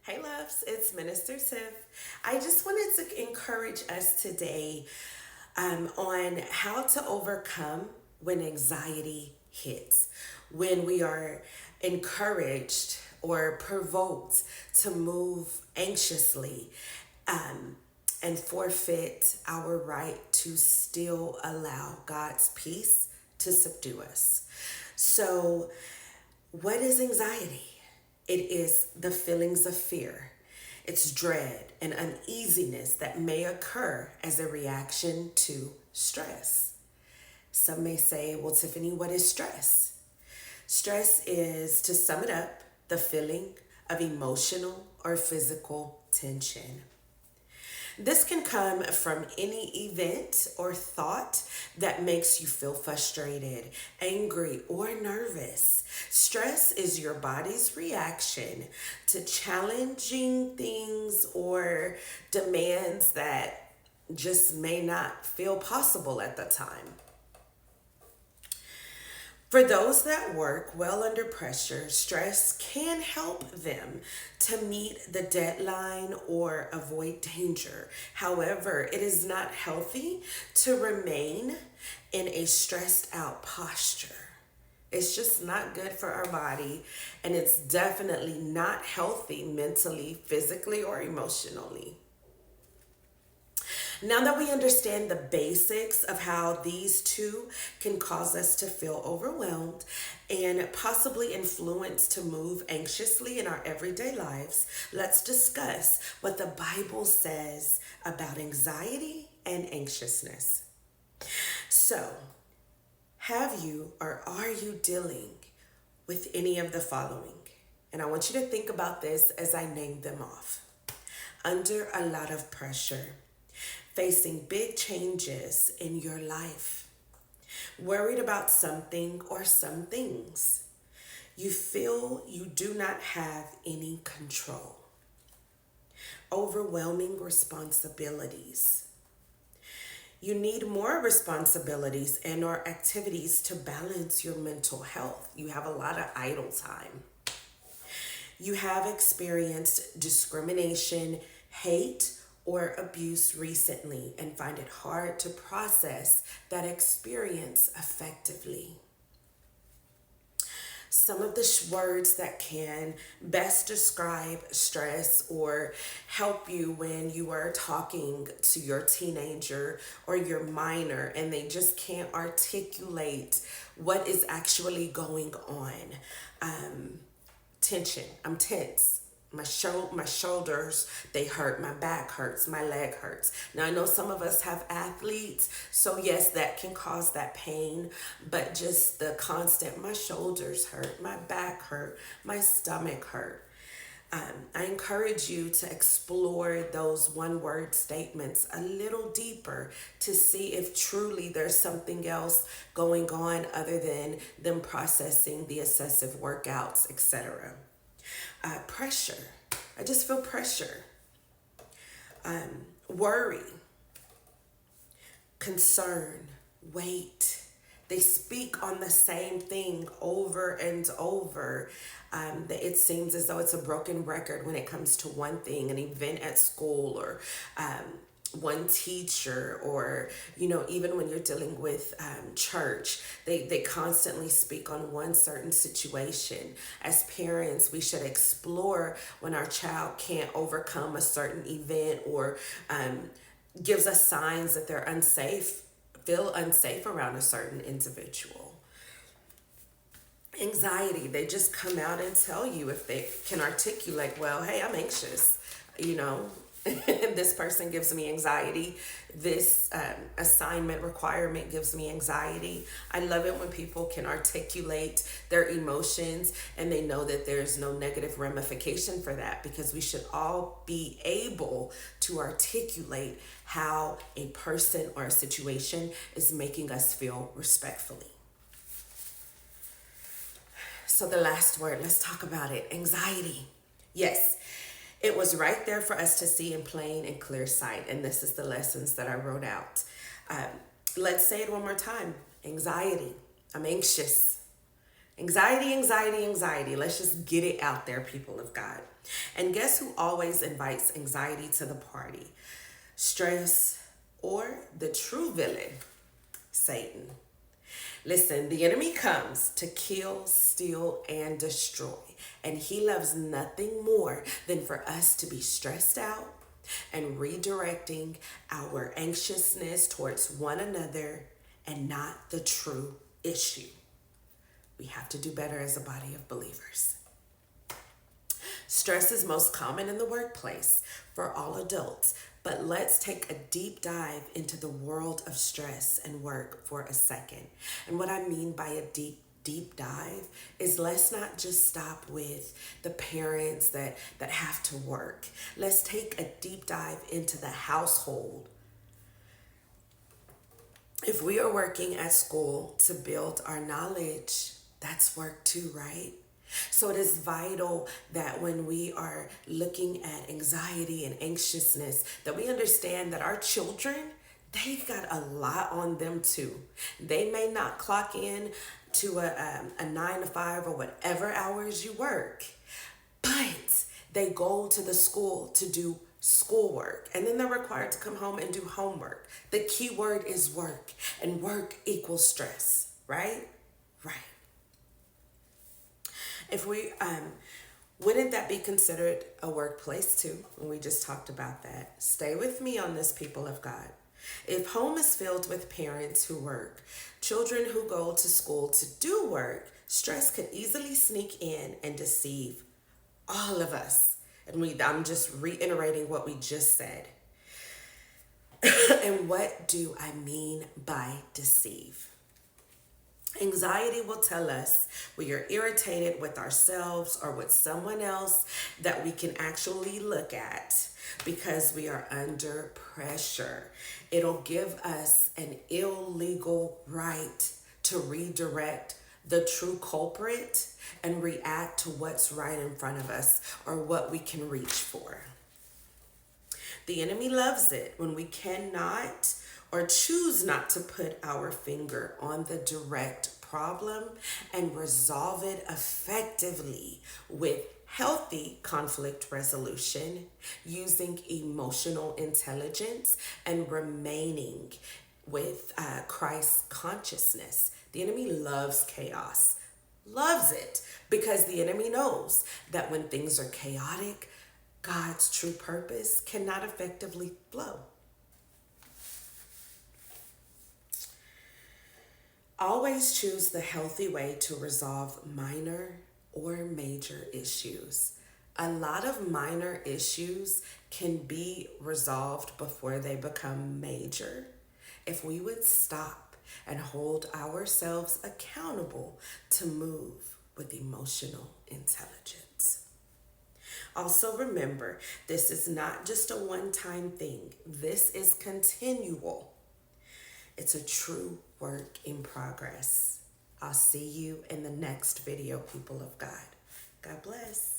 Hey loves, it's Minister Tiff. I just wanted to encourage us today on how to overcome when anxiety hits, when we are encouraged or provoked to move anxiously and forfeit our right to still allow God's peace to subdue us. So, what is anxiety? It is the feelings of fear. It's dread and uneasiness that may occur as a reaction to stress. Some may say, well, Tiffany, what is stress? Stress is, to sum it up, the feeling of emotional or physical tension. This can come from any event or thought that makes you feel frustrated, angry, or nervous. Stress is your body's reaction to challenging things or demands that just may not feel possible at the time. For those that work well under pressure, stress can help them to meet the deadline or avoid danger. However, it is not healthy to remain in a stressed out posture. It's just not good for our body, and it's definitely not healthy mentally, physically, or emotionally. Now that we understand the basics of how these two can cause us to feel overwhelmed and possibly influence to move anxiously in our everyday lives, let's discuss what the Bible says about anxiety and anxiousness. So, have you or are you dealing with any of the following? And I want you to think about this as I name them off. Under a lot of pressure, facing big changes in your life, worried about something or some things. You feel you do not have any control. Overwhelming responsibilities. You need more responsibilities and or activities to balance your mental health. You have a lot of idle time. You have experienced discrimination, hate, or abuse recently and find it hard to process that experience effectively. Some of the words that can best describe stress or help you when you are talking to your teenager or your minor and they just can't articulate what is actually going on. Tension. I'm tense. My shoulders, they hurt. My back hurts. My leg hurts. Now, I know some of us have athletes, so yes, that can cause that pain, but just the constant, my shoulders hurt, my back hurt, my stomach hurt. I encourage you to explore those one word statements a little deeper to see if truly there's something else going on other than them processing the excessive workouts, etc. Pressure. I just feel pressure. Worry, concern, weight. They speak on the same thing over and over. It seems as though it's a broken record when it comes to one thing, an event at school or one teacher, or even when you're dealing with church, they constantly speak on one certain situation. As parents, we should explore when our child can't overcome a certain event or gives us signs that they're unsafe, feel unsafe around a certain individual. Anxiety, they just come out and tell you if they can articulate, well, hey, I'm anxious, this person gives me anxiety. This assignment requirement gives me anxiety. I love it when people can articulate their emotions and they know that there's no negative ramification for that, because we should all be able to articulate how a person or a situation is making us feel respectfully. So the last word, let's talk about it. Anxiety. Yes, it was right there for us to see in plain and clear sight. And this is the lessons that I wrote out. Let's say it one more time. Anxiety. I'm anxious. Anxiety, anxiety, anxiety. Let's just get it out there, people of God. And guess who always invites anxiety to the party? Stress, or the true villain, Satan. Listen, the enemy comes to kill, steal, and destroy. And he loves nothing more than for us to be stressed out and redirecting our anxiousness towards one another and not the true issue. We have to do better as a body of believers. Stress is most common in the workplace for all adults, but let's take a deep dive into the world of stress and work for a second. And what I mean by a deep dive is, let's not just stop with the parents that have to work. Let's take a deep dive into the household. If we are working at school to build our knowledge, that's work too, right? So it is vital that when we are looking at anxiety and anxiousness, that we understand that our children, they got a lot on them too. They may not clock in to a 9 to 5 or whatever hours you work, but they go to the school to do schoolwork, and then they're required to come home and do homework. The key word is work, and work equals stress, right? Right. If we, wouldn't that be considered a workplace too? When we just talked about that. Stay with me on this, people of God. If home is filled with parents who work, children who go to school to do work, stress could easily sneak in and deceive all of us. And I'm just reiterating what we just said. And what do I mean by deceive? Anxiety will tell us we are irritated with ourselves or with someone else that we can actually look at because we are under pressure. It'll give us an illegal right to redirect the true culprit and react to what's right in front of us or what we can reach for. The enemy loves it when we cannot or choose not to put our finger on the direct problem and resolve it effectively with healthy conflict resolution, using emotional intelligence, and remaining with Christ consciousness. The enemy loves chaos, loves it, because the enemy knows that when things are chaotic, God's true purpose cannot effectively flow. Always choose the healthy way to resolve minor or major issues. A lot of minor issues can be resolved before they become major if we would stop and hold ourselves accountable to move with emotional intelligence. Also remember, this is not just a one-time thing. This is continual. It's a true work in progress. I'll see you in the next video, people of God. God bless.